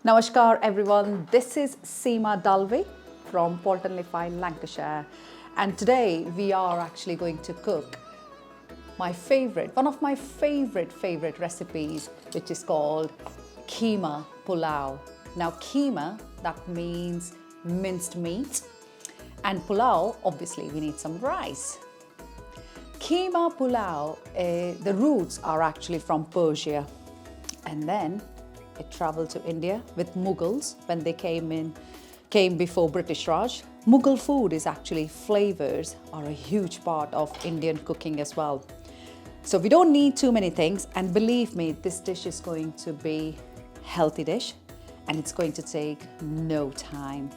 Namaskar everyone, this is Seema Dalve from Polton-le-Fine, Lancashire, and today we are actually going to cook one of my favorite recipes, which is called Keema Pulao. Now keema, that means minced meat, and pulao, obviously we need some rice. Keema Pulao, the roots are actually from Persia, and then it traveled to India with Mughals when they came before British Raj. Mughal food is actually flavors are a huge part of Indian cooking as well. So we don't need too many things, and believe me, this dish is going to be healthy dish and it's going to take no time.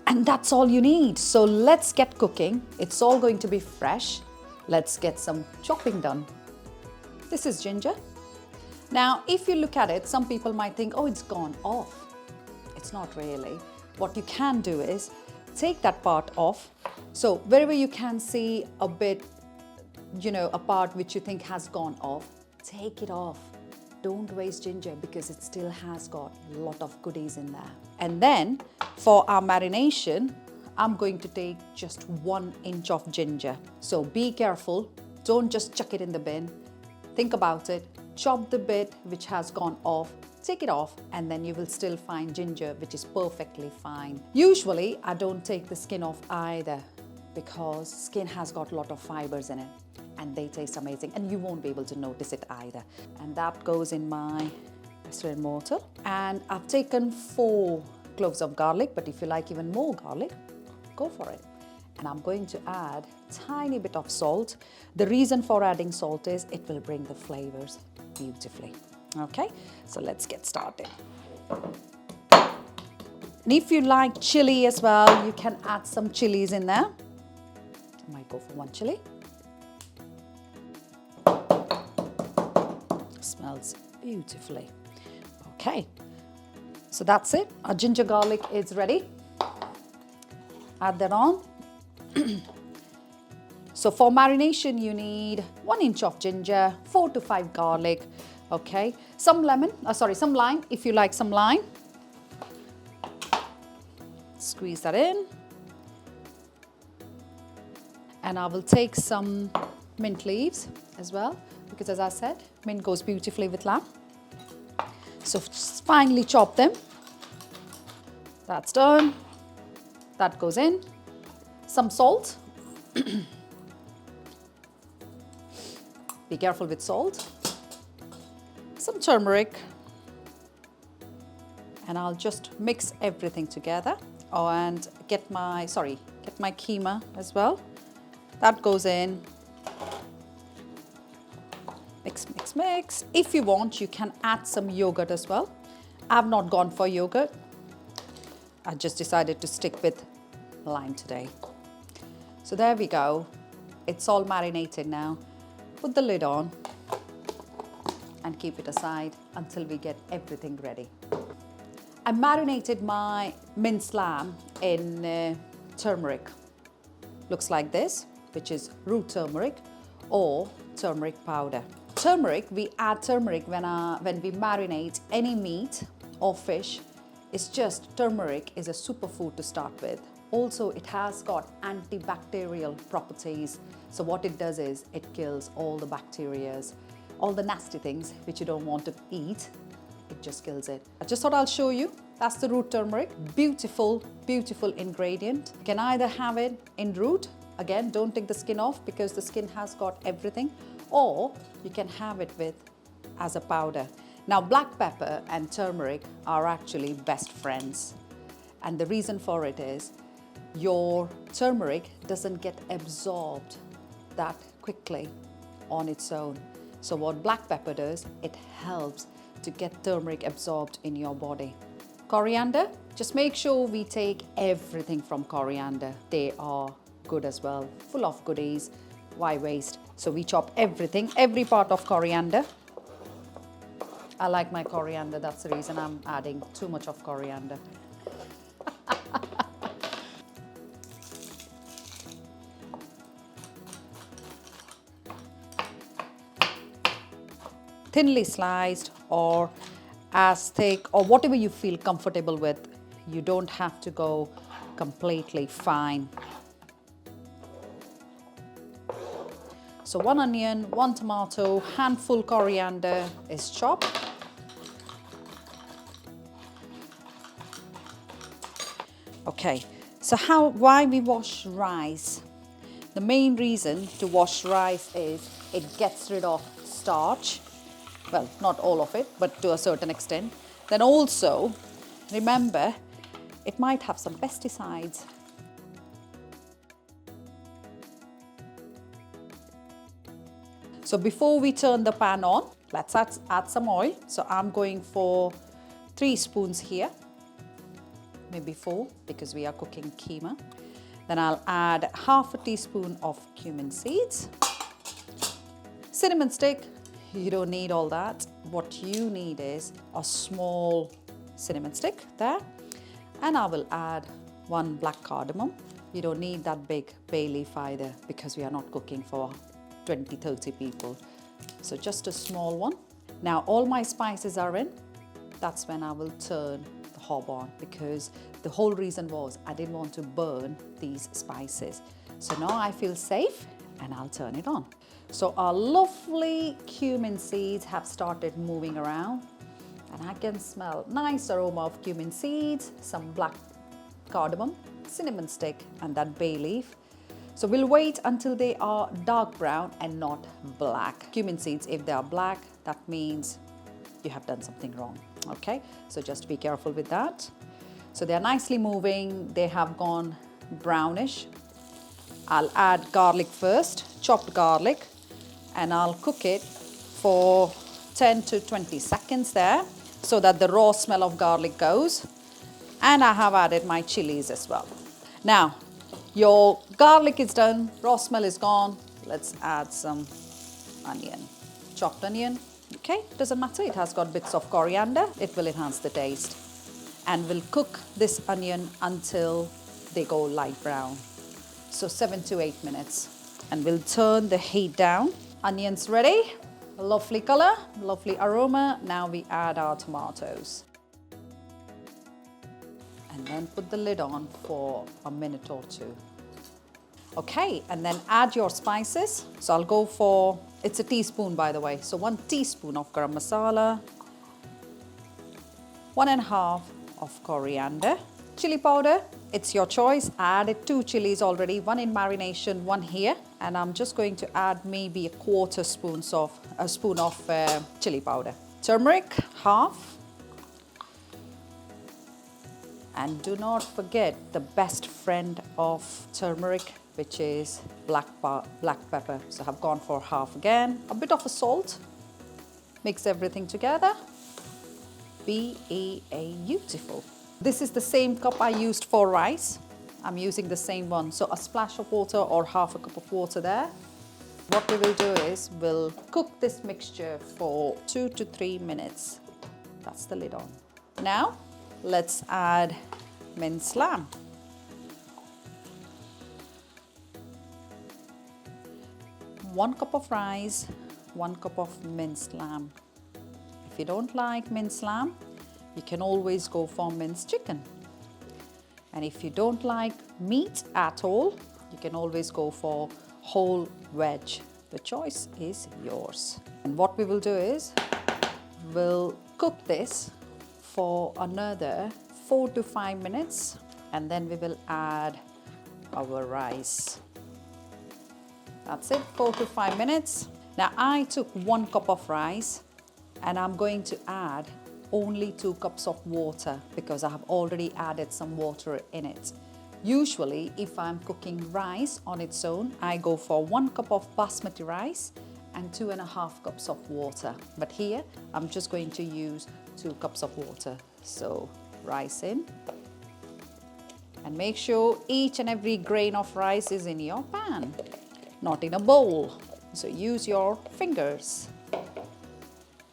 And that's all you need. So let's get cooking. It's all going to be fresh. Let's get some chopping done. This is ginger. Now, if you look at it, some people might think, oh, it's gone off. It's not really. What you can do is take that part off. So wherever you can see a bit, a part which you think has gone off, take it off. Don't waste ginger because it still has got a lot of goodies in there. And then for our marination, I'm going to take just 1 inch of ginger. So be careful, don't just chuck it in the bin. Think about it, chop the bit which has gone off, take it off, and then you will still find ginger which is perfectly fine. Usually I don't take the skin off either because skin has got a lot of fibers in it, and they taste amazing, and you won't be able to notice it either. And that goes in my pestle and mortar. And I've taken 4 cloves of garlic, but if you like even more garlic, go for it. And I'm going to add tiny bit of salt. The reason for adding salt is it will bring the flavors beautifully. Okay, so let's get started. And if you like chili as well, you can add some chilies in there. I might go for 1 chili. Smells beautifully. Okay, so that's it. Our ginger garlic is ready. Add that on. So for marination, you need 1 inch of ginger, 4 to 5 garlic. Okay, some lime if you like some lime. Squeeze that in. And I will take some mint leaves as well, because as I said, mint goes beautifully with lamb. So just finely chop them. That's done. That goes in. Some salt. Be careful with salt. Some turmeric. And I'll just mix everything together. Oh, and get my keema as well. That goes in. Mix, mix, mix. If you want, you can add some yogurt as well. I've not gone for yogurt. I just decided to stick with lime today. So there we go. It's all marinated now. Put the lid on and keep it aside until we get everything ready. I marinated my minced lamb in turmeric. Looks like this, which is root turmeric or turmeric powder. Turmeric, we add turmeric when we marinate any meat or fish. It's just turmeric is a superfood to start with. Also, it has got antibacterial properties. So what it does is it kills all the bacteria, all the nasty things which you don't want to eat. It just kills it. I just thought I'll show you. That's the root turmeric. Beautiful, beautiful ingredient. You can either have it in root. Again, don't take the skin off because the skin has got everything. Or you can have it as a powder. Now, black pepper and turmeric are actually best friends. And the reason for it is your turmeric doesn't get absorbed that quickly on its own. So what black pepper does, it helps to get turmeric absorbed in your body. Coriander, just make sure we take everything from coriander. They are good as well, full of goodies. Why waste? So we chop everything, every part of coriander. I like my coriander, that's the reason I'm adding too much of coriander. thinly sliced or as thick or whatever you feel comfortable with. You don't have to go completely fine. So 1 onion, 1 tomato, handful coriander is chopped. Okay, so why we wash rice? The main reason to wash rice is it gets rid of starch. Well, not all of it, but to a certain extent. Then also, remember, it might have some pesticides. So before we turn the pan on, let's add some oil. So I'm going for 3 spoons here, maybe 4 because we are cooking keema. Then I'll add half a teaspoon of cumin seeds. Cinnamon stick, you don't need all that. What you need is a small cinnamon stick there. And I will add 1 black cardamom. You don't need that big bay leaf either because we are not cooking for 20-30 people. So just a small one. Now all my spices are in. That's when I will turn the hob on because the whole reason was I didn't want to burn these spices. So now I feel safe and I'll turn it on. So our lovely cumin seeds have started moving around and I can smell nice aroma of cumin seeds, some black cardamom, cinnamon stick and that bay leaf. So we'll wait until they are dark brown and not black. Cumin seeds, if they are black, that means you have done something wrong. Okay, so just be careful with that. So they're nicely moving, they have gone brownish. I'll add garlic first, chopped garlic, and I'll cook it for 10 to 20 seconds there so that the raw smell of garlic goes. And I have added my chilies as well. Now, your garlic is done, raw smell is gone. Let's add some onion, chopped onion. Okay, doesn't matter, it has got bits of coriander. It will enhance the taste. And we'll cook this onion until they go light brown. So 7 to 8 minutes. And we'll turn the heat down. Onions ready, lovely color, lovely aroma. Now we add our tomatoes. And then put the lid on for a minute or 2. Okay, and then add your spices. So I'll go for, it's a teaspoon by the way, so 1 teaspoon of garam masala, 1.5 of coriander, chili powder, it's your choice. I added 2 chilies already, 1 in marination, 1 here, and I'm just going to add maybe a spoon of chili powder. Turmeric, half. And do not forget the best friend of turmeric, which is black pepper. So I've gone for half again. A bit of a salt. Mix everything together. Beautiful. This is the same cup I used for rice. I'm using the same one. So a splash of water or half a cup of water there. What we will do is we'll cook this mixture for 2 to 3 minutes. That's the lid on. Now, let's add minced lamb. One cup of rice, 1 cup of minced lamb. If you don't like minced lamb, you can always go for minced chicken. And if you don't like meat at all, you can always go for whole veg. The choice is yours. And what we will do is we'll cook this for another 4 to 5 minutes and then we will add our rice. That's it, 4 to 5 minutes. Now I took 1 cup of rice and I'm going to add only 2 cups of water because I have already added some water in it. Usually if I'm cooking rice on its own, I go for 1 cup of basmati rice and 2.5 cups of water. But here I'm just going to use 2 cups of water. So rice in. And make sure each and every grain of rice is in your pan, not in a bowl. So use your fingers.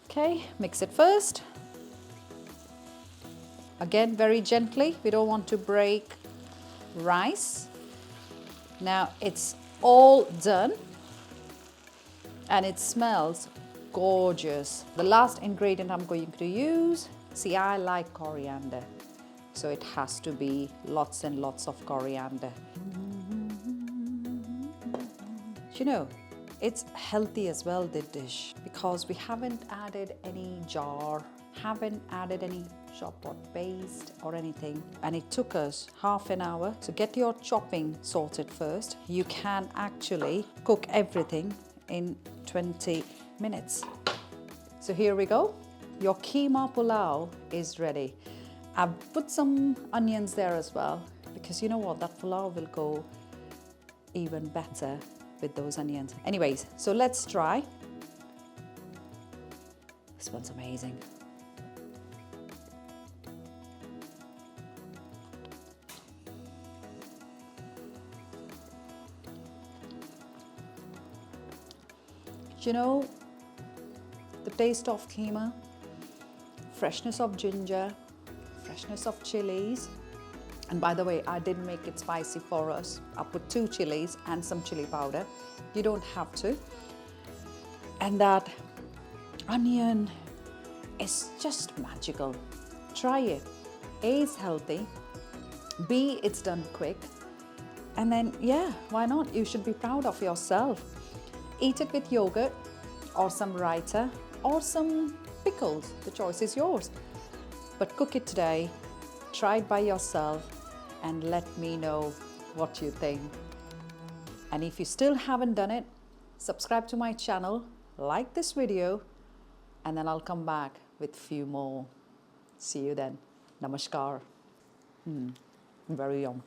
Okay, mix it first. Again, very gently. We don't want to break rice. Now it's all done and it smells gorgeous. The last ingredient I'm going to use, see, I like coriander, so it has to be lots and lots of coriander. You know, it's healthy as well, the dish, because we haven't added any jar, haven't added any chop pot paste or anything, and it took us half an hour. So get your chopping sorted first. You can actually cook everything in 20 minutes. So here we go. Your keema pulao is ready. I've put some onions there as well, because you know what, that pulao will go even better with those onions. Anyways, so let's try. This one's amazing. You know, the taste of keema, freshness of ginger, freshness of chilies. And by the way, I didn't make it spicy for us. I put 2 chilies and some chili powder. You don't have to. And that onion is just magical. Try it. A, it's healthy. B, it's done quick. And then, yeah, why not? You should be proud of yourself. Eat it with yogurt or some raita or some pickles. The choice is yours. But cook it today, try it by yourself, and let me know what you think. And if you still haven't done it, subscribe to my channel, like this video, and then I'll come back with few more. See you then. Namaskar. Very yum.